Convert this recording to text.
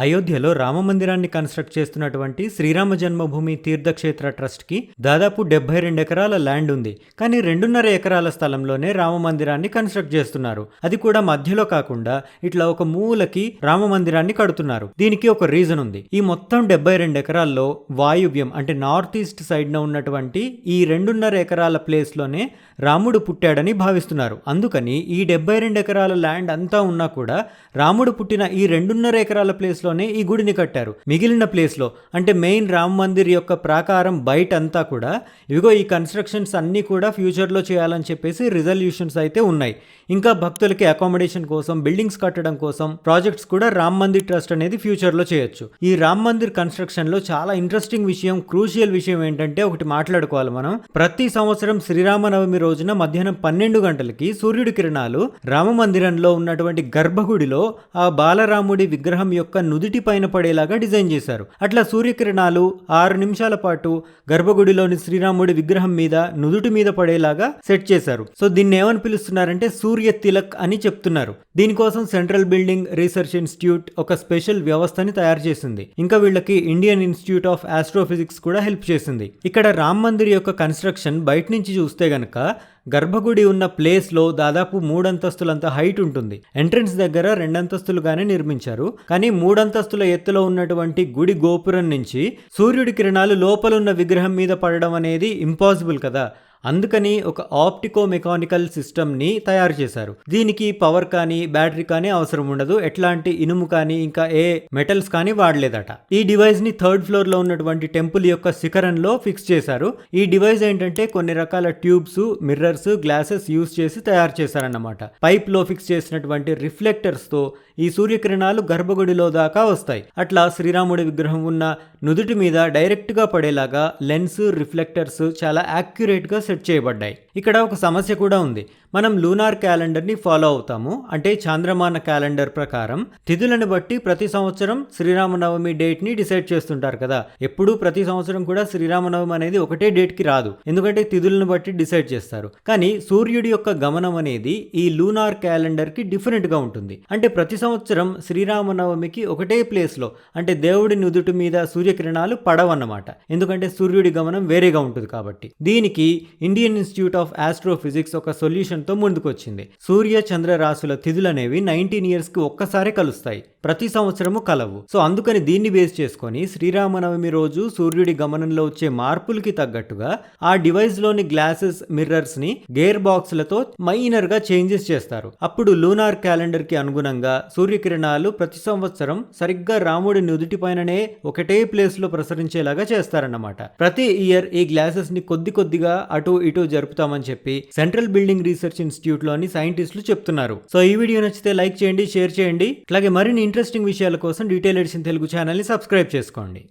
అయోధ్యలో రామమందిరాన్ని కన్స్ట్రక్ట్ చేస్తున్నటువంటి శ్రీరామ జన్మభూమి తీర్థక్షేత్ర ట్రస్ట్కి దాదాపు 72 ఎకరాల ల్యాండ్ ఉంది. కానీ 2.5 ఎకరాల స్థలంలోనే రామమందిరాన్ని కన్స్ట్రక్ట్ చేస్తున్నారు. అది కూడా మధ్యలో కాకుండా ఇట్లా ఒక మూలకి రామమందిరాన్ని కడుతున్నారు. దీనికి ఒక రీజన్ ఉంది. ఈ మొత్తం 72 ఎకరాల్లో వాయువ్యం అంటే నార్త్ ఈస్ట్ సైడ్న ఉన్నటువంటి ఈ 2.5 ఎకరాల ప్లేస్లోనే రాముడు పుట్టాడని భావిస్తున్నారు. అందుకని ఈ 72 ఎకరాల ల్యాండ్ అంతా ఉన్నా కూడా రాముడు పుట్టిన ఈ 2.5 ఎకరాల ప్లేస్ లోనే ఈ గుడిని కట్టారు. మిగిలిన ప్లేస్ లో అంటే మెయిన్ రామ్ మందిర్ యొక్క ప్రాకారం బయట అంతా కూడా ఇవిగో ఈ కన్స్ట్రక్షన్స్ అన్ని కూడా ఫ్యూచర్ లో చేయాలని చెప్పేసి రిజల్యూషన్స్ అయితే ఉన్నాయి. ఇంకా భక్తులకి అకామిడేషన్ కోసం, బిల్డింగ్స్ కట్టడం కోసం ప్రాజెక్ట్స్ కూడా రామ్ మందిర్ ట్రస్ట్ అనేది ఫ్యూచర్ లో చేయొచ్చు. ఈ రామ్ మందిర్ కన్స్ట్రక్షన్ లో చాలా ఇంట్రెస్టింగ్ విషయం, క్రూషియల్ విషయం ఏంటంటే ఒకటి మాట్లాడుకోవాలి మనం. ప్రతి సంవత్సరం శ్రీరామనవమి రోజున మధ్యాహ్నం 12 గంటలకి సూర్యుడి కిరణాలు రామ మందిరంలో ఉన్నటువంటి గర్భగుడిలో ఆ బాలరాముడి విగ్రహం యొక్క నుదిటి పైన పడేలాగా డిజైన్ చేశారు. అట్లా సూర్యకిరణాలు 6 నిమిషాల పాటు గర్భగుడిలోని శ్రీరాముడి విగ్రహం మీద నుదుటి మీద పడేలాగా సెట్ చేశారు. సో దీన్ని ఏమని పిలుస్తున్నారంటే సూర్య తిలక్ అని చెప్తున్నారు. దీనికోసం సెంట్రల్ బిల్డింగ్ రీసెర్చ్ ఇన్స్టిట్యూట్ ఒక స్పెషల్ వ్యవస్థని తయారు చేసింది. ఇంకా వీళ్ళకి ఇండియన్ ఇన్స్టిట్యూట్ ఆఫ్ ఆస్ట్రోఫిజిక్స్ కూడా హెల్ప్ చేసింది. ఇక్కడ రామ్ మందిర్ యొక్క కన్స్ట్రక్షన్ బయట నుంచి చూస్తే గనక గర్భగుడి ఉన్న ప్లేస్ లో దాదాపు 3 అంతస్తులంత హైట్ ఉంటుంది. ఎంట్రన్స్ దగ్గర 2 అంతస్తులుగానే నిర్మించారు. కానీ 3 అంతస్తుల ఎత్తులో ఉన్నటువంటి గుడి గోపురం నుంచి సూర్యుడి కిరణాలు లోపలున్న విగ్రహం మీద పడడం అనేది ఇంపాసిబుల్ కదా. అందుకని ఒక ఆప్టికో మెకానికల్ సిస్టమ్ని తయారు చేశారు. దీనికి పవర్ కానీ బ్యాటరీ కానీ అవసరం ఉండదు. ఎట్లాంటి ఇనుము కానీ ఇంకా ఏ మెటల్స్ కానీ వాడలేదట. ఈ డివైస్ ని 3rd ఫ్లోర్ లో ఉన్నటువంటి టెంపుల్ యొక్క శిఖరంలో ఫిక్స్ చేశారు. ఈ డివైస్ ఏంటంటే కొన్ని రకాల ట్యూబ్స్, మిర్రర్స్, గ్లాసెస్ యూజ్ చేసి తయారు చేశారన్నమాట. పైప్ లో ఫిక్స్ చేసినటువంటి రిఫ్లెక్టర్స్ తో ఈ సూర్యకిరణాలు గర్భగుడిలో దాకా వస్తాయి. అట్లా శ్రీరాముడి విగ్రహం ఉన్న నుదుటి మీద డైరెక్ట్ గా పడేలాగా లెన్స్, రిఫ్లెక్టర్స్ చాలా యాక్యురేట్ గా సెట్ చేయబడ్డాయి. ఇక్కడ ఒక సమస్య కూడా ఉంది. మనం లూనార్ క్యాలెండర్ ని ఫాలో అవుతాము. అంటే చాంద్రమాన క్యాలెండర్ ప్రకారం తిథులను బట్టి ప్రతి సంవత్సరం శ్రీరామనవమి డేట్ ని డిసైడ్ చేస్తుంటారు కదా. ఎప్పుడూ ప్రతి సంవత్సరం కూడా శ్రీరామనవమి అనేది ఒకటే డేట్ కి రాదు. ఎందుకంటే తిథులను బట్టి డిసైడ్ చేస్తారు. కానీ సూర్యుడి యొక్క గమనం అనేది ఈ లూనార్ క్యాలెండర్ కి డిఫరెంట్ గా ఉంటుంది. అంటే ప్రతి సంవత్సరం శ్రీరామనవమికి ఒకటే ప్లేస్ లో అంటే దేవుడి నుదుటి మీద సూర్యకిరణాలు పడవన్నమాట. ఎందుకంటే సూర్యుడి గమనం వేరేగా ఉంటుంది కాబట్టి. దీనికి ఇండియన్ ఇన్స్టిట్యూట్ ఆఫ్ ఆస్ట్రోఫిజిక్స్ ఒక సొల్యూషన్ తో ముందుకొచ్చింది. సూర్య చంద్ర రాశుల తిథులనేవి 19 ఇయర్స్ కి ఒక్కసారి కలుస్తాయి, ప్రతి సంవత్సరము కలవు. సో అందుకని దీన్ని బేస్ చేసుకొని శ్రీరామనవమి రోజు సూర్యుడి గమనంలో వచ్చే మార్పులకి తగ్గట్టుగా ఆ డివైస్ లోని గ్లాసెస్, మిర్రర్స్ ని గేర్ బాక్స్ లతో మైనర్ గా చేంజెస్ చేస్తారు. అప్పుడు లూనార్ క్యాలెండర్ కి అనుగుణంగా సూర్యకిరణాలు ప్రతి సంవత్సరం సరిగ్గా రాముడి నుదుటి పైననే ఒకటే ప్లేస్ లో ప్రసరించేలాగా చేస్తారన్నమాట. ప్రతి ఇయర్ ఈ గ్లాసెస్ ని కొద్దిగా అటు ఇటు జరుపుతామని చెప్పి సెంట్రల్ బిల్డింగ్ రీసెర్చ్ ఇన్స్టిట్యూట్ లోని సైంటిస్టులు చెప్తున్నారు. సో ఈ వీడియో నచ్చితే లైక్ చేయండి, షేర్ చేయండి. అలాగే మరిన్ని ఇంట్రెస్టింగ్ విషయాల కోసం డీటెయిల్ ఎడిషన్ తెలుగు ఛానల్ ని సబ్స్క్రైబ్ చేసుకోండి.